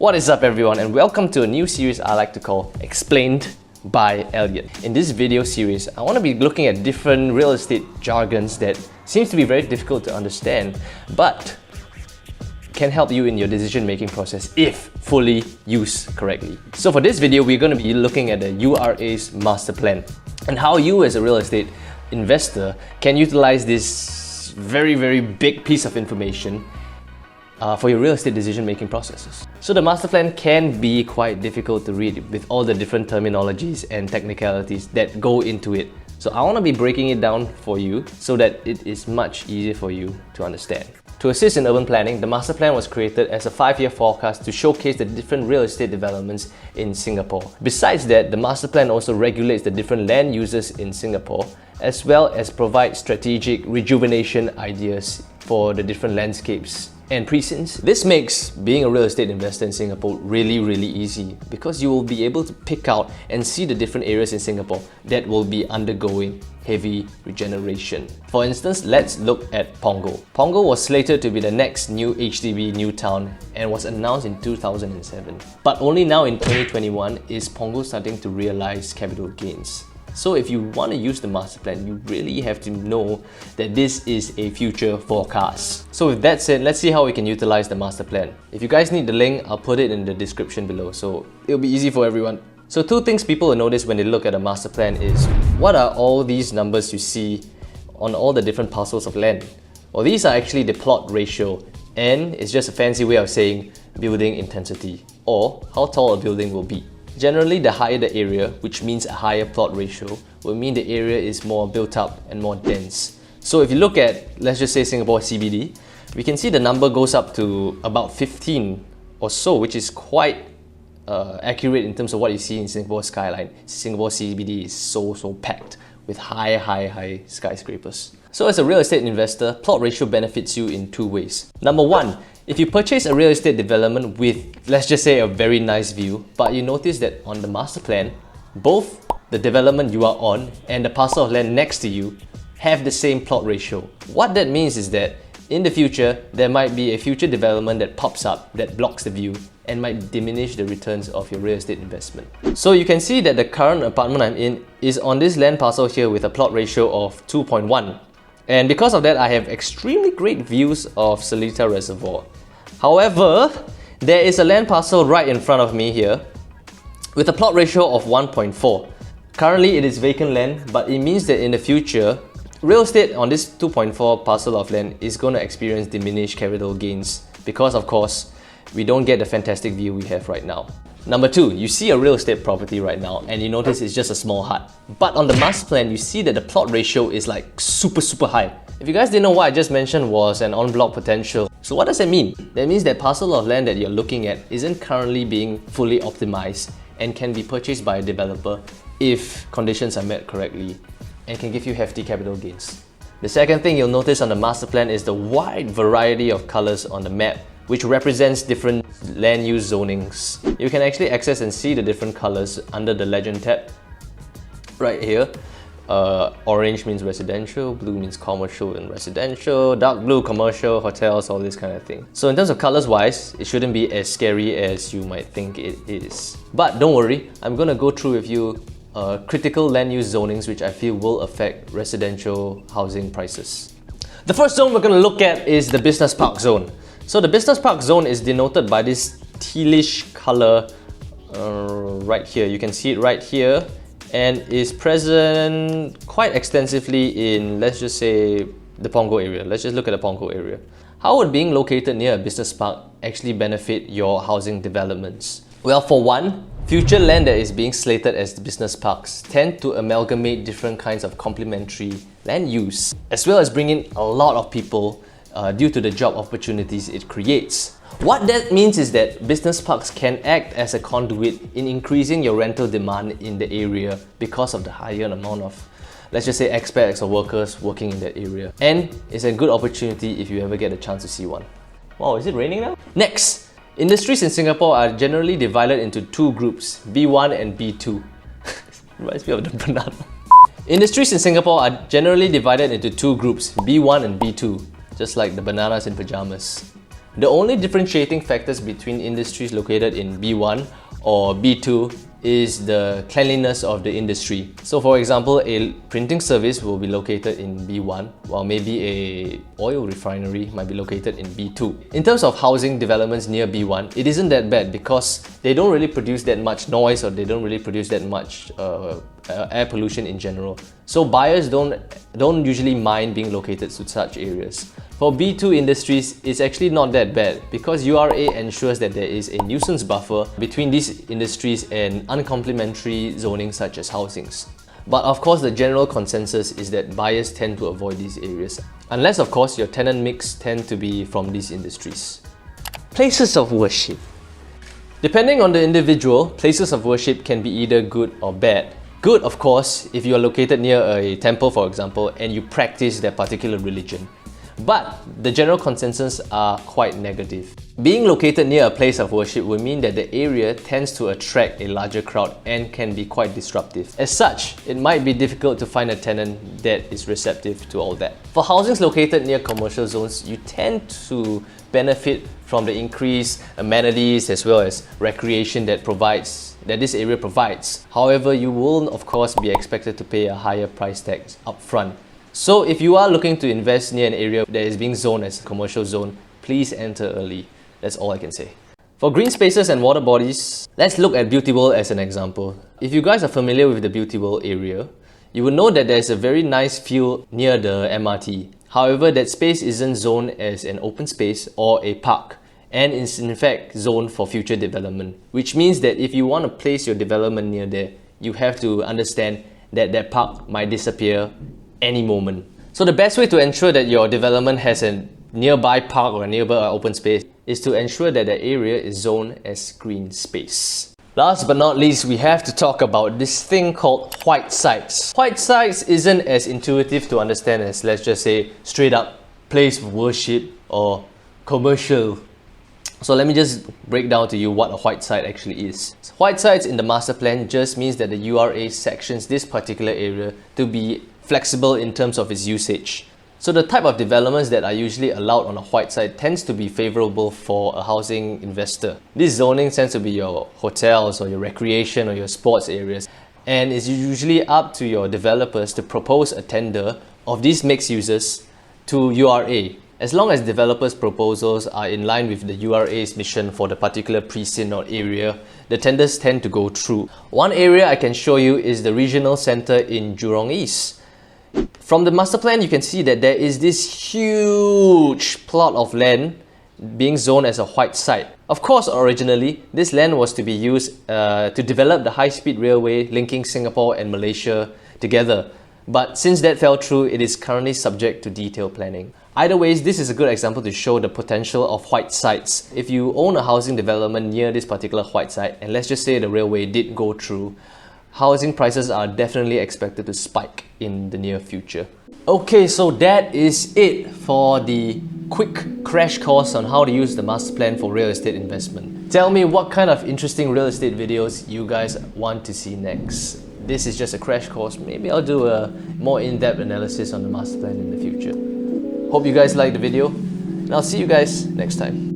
What is up everyone, and welcome to a new series I like to call Explained by Elliot. In this video series, I want to be looking at different real estate jargons that seems to be very difficult to understand, but can help you in your decision-making process if fully used correctly. So for this video, we're going to be looking at the URA's master plan and how you as a real estate investor can utilize this very big piece of information for your real estate decision-making processes. So the master plan can be quite difficult to read with all the different terminologies and technicalities that go into it. So I want to be breaking it down for you so that it is much easier for you to understand. To assist in urban planning, the master plan was created as a 5-year forecast to showcase the different real estate developments in Singapore. Besides that, the master plan also regulates the different land uses in Singapore, as well as provide strategic rejuvenation ideas for the different landscapes and precincts. This makes being a real estate investor in Singapore really easy because you will be able to pick out and see the different areas in Singapore that will be undergoing heavy regeneration. For instance, let's look at Punggol. Punggol was slated to be the next new HDB new town and was announced in 2007. But only now in 2021 is Punggol starting to realize capital gains. So if you want to use the master plan, you really have to know that this is a future forecast. So with that said, let's see how we can utilize the master plan. If you guys need the link, I'll put it in the description below, so it'll be easy for everyone. So two things people will notice when they look at a master plan is, what are all these numbers you see on all the different parcels of land? Well, these are actually the plot ratio, and it's just a fancy way of saying building intensity, or how tall a building will be. Generally, the higher the area, which means a higher plot ratio, will mean the area is more built up and more dense. So if you look at, let's just say Singapore CBD, we can see the number goes up to about 15 or so, which is quite accurate in terms of what you see in Singapore skyline. Singapore CBD is so packed with high skyscrapers. So as a real estate investor, plot ratio benefits you in two ways. Number one, if you purchase a real estate development with, let's just say, a very nice view, but you notice that on the master plan, both the development you are on and the parcel of land next to you have the same plot ratio. What that means is that in the future, there might be a future development that pops up that blocks the view and might diminish the returns of your real estate investment. So you can see that the current apartment I'm in is on this land parcel here with a plot ratio of 2.1. And because of that, I have extremely great views of Seletar Reservoir. However, there is a land parcel right in front of me here with a plot ratio of 1.4. Currently, it is vacant land, but it means that in the future, real estate on this 2.4 parcel of land is going to experience diminished capital gains because, of course, we don't get the fantastic view we have right now. Number two, you see a real estate property right now and you notice it's just a small hut. But on the master plan, you see that the plot ratio is like super high. If you guys didn't know, what I just mentioned was an en-bloc potential. So what does that mean? That means that parcel of land that you're looking at isn't currently being fully optimized and can be purchased by a developer if conditions are met correctly and can give you hefty capital gains. The second thing you'll notice on the master plan is the wide variety of colors on the map, which represents different land use zonings. You can actually access and see the different colors under the legend tab right here. Orange means residential, blue means commercial and residential, dark blue commercial, hotels, all this kind of thing. So in terms of colors wise, it shouldn't be as scary as you might think it is. But don't worry, I'm gonna go through with you critical land use zonings which I feel will affect residential housing prices. The first zone we're gonna look at is the business park zone. So the business park zone is denoted by this tealish color right here. You can see it right here and is present quite extensively in, let's just say, the Punggol area. Let's just look at the Punggol area. How would being located near a business park actually benefit your housing developments? Well, for one, future land that is being slated as business parks tend to amalgamate different kinds of complementary land use, as well as bring in a lot of people due to the job opportunities it creates. What that means is that business parks can act as a conduit in increasing your rental demand in the area because of the higher amount of, let's just say, expats or workers working in that area. And it's a good opportunity if you ever get a chance to see one. Wow, is it raining now? Next, industries in Singapore are generally divided into two groups, B1 and B2. Reminds me of the banana. Industries in Singapore are generally divided into two groups, B1 and B2, just like the bananas in pajamas. The only differentiating factors between industries located in B1 or B2 is the cleanliness of the industry. So for example, a printing service will be located in B1, while maybe a oil refinery might be located in B2. In terms of housing developments near B1, it isn't that bad because they don't really produce that much noise, or they don't really produce that much air pollution in general. So buyers don't usually mind being located to such areas. For B2 industries, it's actually not that bad because URA ensures that there is a nuisance buffer between these industries and uncomplimentary zoning such as housings. But of course, the general consensus is that buyers tend to avoid these areas, unless of course your tenant mix tend to be from these industries. Places of worship. Depending on the individual, places of worship can be either good or bad. Good, of course, if you are located near a temple, for example, and you practice that particular religion. But the general consensus are quite negative. Being located near a place of worship will mean that the area tends to attract a larger crowd and can be quite disruptive. As such, it might be difficult to find a tenant that is receptive to all that. For housings located near commercial zones, you tend to benefit from the increased amenities as well as recreation that this area provides. However, you will of course be expected to pay a higher price tag upfront. So if you are looking to invest near an area that is being zoned as a commercial zone, please enter early. That's all I can say. For green spaces and water bodies, let's look at Beauty World as an example. If you guys are familiar with the Beauty World area, you will know that there is a very nice field near the MRT. However, that space isn't zoned as an open space or a park, and is in fact zoned for future development, which means that if you want to place your development near there, you have to understand that that park might disappear any moment. So the best way to ensure that your development has a nearby park or a nearby open space is to ensure that the area is zoned as green space. Last but not least, we have to talk about this thing called white sites. White sites isn't as intuitive to understand as, let's just say, straight up place of worship or commercial. So let me just break down to you what a white site actually is. White sites in the master plan just means that the URA sections this particular area to be flexible in terms of its usage. So the type of developments that are usually allowed on a white site tends to be favorable for a housing investor. This zoning tends to be your hotels or your recreation or your sports areas, and it's usually up to your developers to propose a tender of these mixed uses to URA. As long as developers' proposals are in line with the URA's mission for the particular precinct or area, the tenders tend to go through. One area I can show you is the regional centre in Jurong East. From the master plan, you can see that there is this huge plot of land being zoned as a white site. Of course, originally, this land was to be used to develop the high-speed railway linking Singapore and Malaysia together. But since that fell through, it is currently subject to detailed planning. Either ways, this is a good example to show the potential of white sites. If you own a housing development near this particular white site, and let's just say the railway did go through, housing prices are definitely expected to spike in the near future. Okay, so that is it for the quick crash course on how to use the master plan for real estate investment. Tell me what kind of interesting real estate videos you guys want to see next. This is just a crash course. Maybe I'll do a more in-depth analysis on the master plan in the future. Hope you guys liked the video, and I'll see you guys next time.